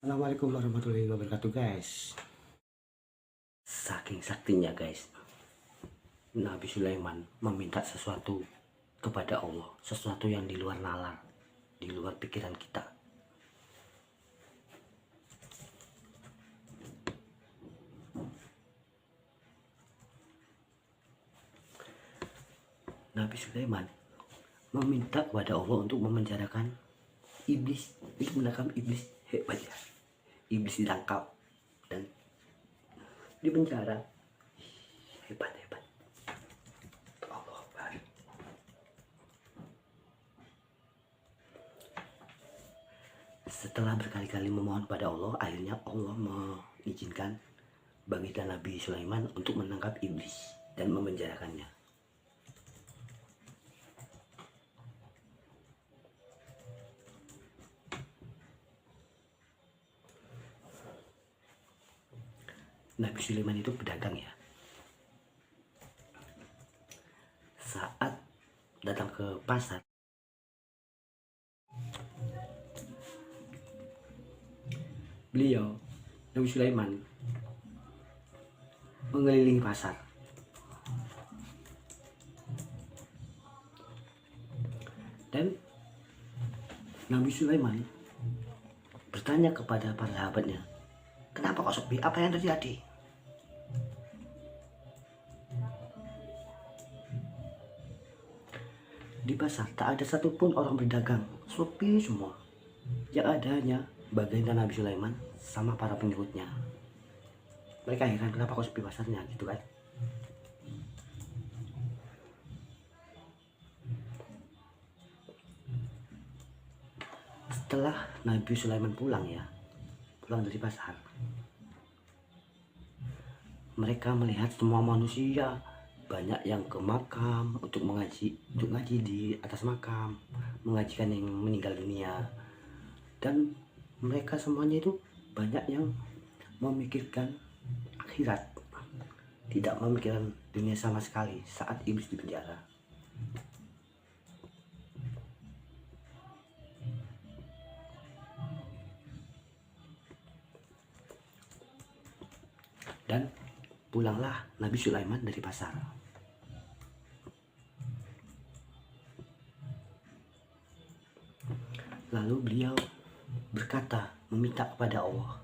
Assalamualaikum warahmatullahi wabarakatuh guys. Saking saktinya guys, Nabi Sulaiman meminta sesuatu kepada Allah, sesuatu yang di luar nalar, di luar pikiran kita. Nabi Sulaiman meminta kepada Allah untuk memenjarakan iblis, untuk menangkap iblis. Hebat ya, iblis ditangkap dan dipenjara. Hebat hebat. Allah Akbar. Setelah berkali-kali memohon pada Allah, akhirnya Allah mengizinkan baginda Nabi Sulaiman untuk menangkap iblis dan memenjarakannya. Nabi Sulaiman itu pedagang ya. Saat datang ke pasar, beliau Nabi Sulaiman mengelilingi pasar. Dan Nabi Sulaiman bertanya kepada para sahabatnya, "Kenapa kok sepi? Apa yang terjadi?" Di pasar tak ada satupun orang berdagang, sepi semua. Yang ada hanya baginda Nabi Sulaiman sama para pengikutnya. Mereka heran kenapa kok sepi pasarnya gitu kan. Setelah Nabi Sulaiman pulang dari pasar, mereka melihat semua manusia, banyak yang ke makam untuk ngaji di atas makam, mengajikan yang meninggal dunia. Dan mereka semuanya itu banyak yang memikirkan akhirat, tidak memikirkan dunia sama sekali saat iblis di penjara. Dan pulanglah Nabi Sulaiman dari pasar. Lalu beliau berkata, meminta kepada Allah,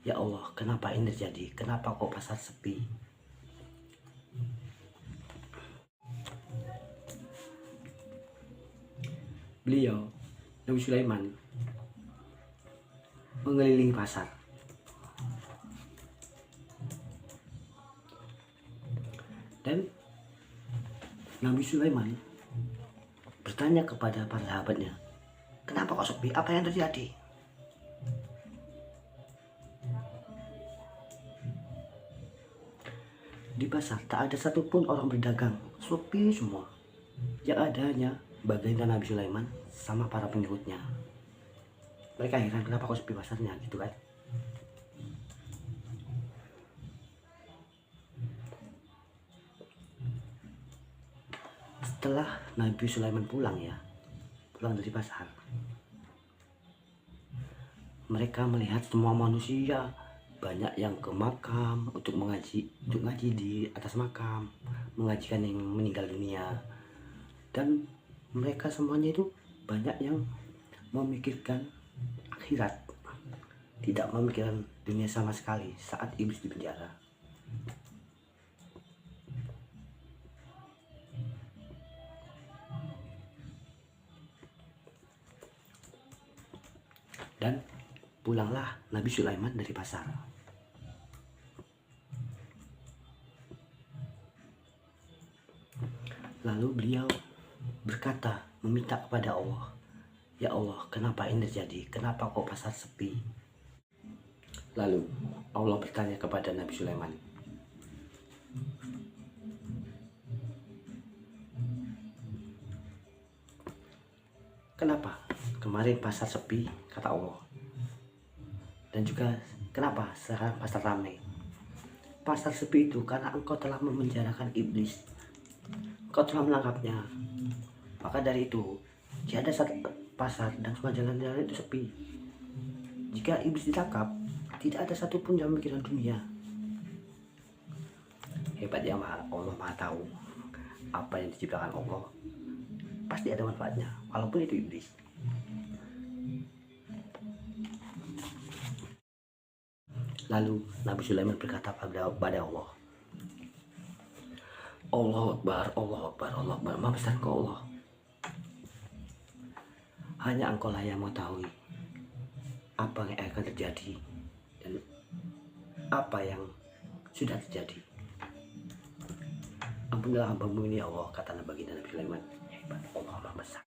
"Ya Allah, kenapa ini terjadi? Kenapa kok pasar sepi?" Beliau Nabi Sulaiman mengelilingi pasar. Dan Nabi Sulaiman bertanya kepada para sahabatnya, "Kenapa kok sepi? Apa yang terjadi?" Di pasar tak ada satupun orang berdagang, sepi semua. Yang ada hanya baginda Nabi Sulaiman sama para pengikutnya. Mereka heran kenapa kok sepi pasarnya gitu kan. Setelah Nabi Sulaiman pulang dari pasar, mereka melihat semua manusia, banyak yang ke makam untuk ngaji di atas makam, mengajikan yang meninggal dunia. Dan mereka semuanya itu banyak yang memikirkan akhirat, tidak memikirkan dunia sama sekali saat iblis di penjara. Dan pulanglah Nabi Sulaiman dari pasar. Lalu beliau berkata, meminta kepada Allah, "Ya Allah, kenapa ini terjadi? Kenapa kok pasar sepi?" Lalu Allah bertanya kepada Nabi Sulaiman, "Kenapa kemarin pasar sepi?" kata Allah. Dan juga kenapa sekarang pasar ramai? Pasar sepi itu karena engkau telah memenjarakan iblis. Engkau telah menangkapnya. Maka dari itu, tiada satu pasar dan semua jalan-jalan itu sepi. Jika iblis ditangkap, tidak ada satupun yang memikirkan dunia. Hebatnya Allah Maha tahu apa yang diciptakan Allah pasti ada manfaatnya, walaupun itu iblis. Lalu Nabi Sulaiman berkata pada Allah, Allah Akbar, Allah Akbar, Allah Akbar, maha besar Engkau Allah. Hanya Engkau lah yang mengetahui apa yang akan terjadi dan apa yang sudah terjadi. Ampunilah hamba-Mu ini ya Allah, kata Nabi Sulaiman. Hebat, Allah maha besar.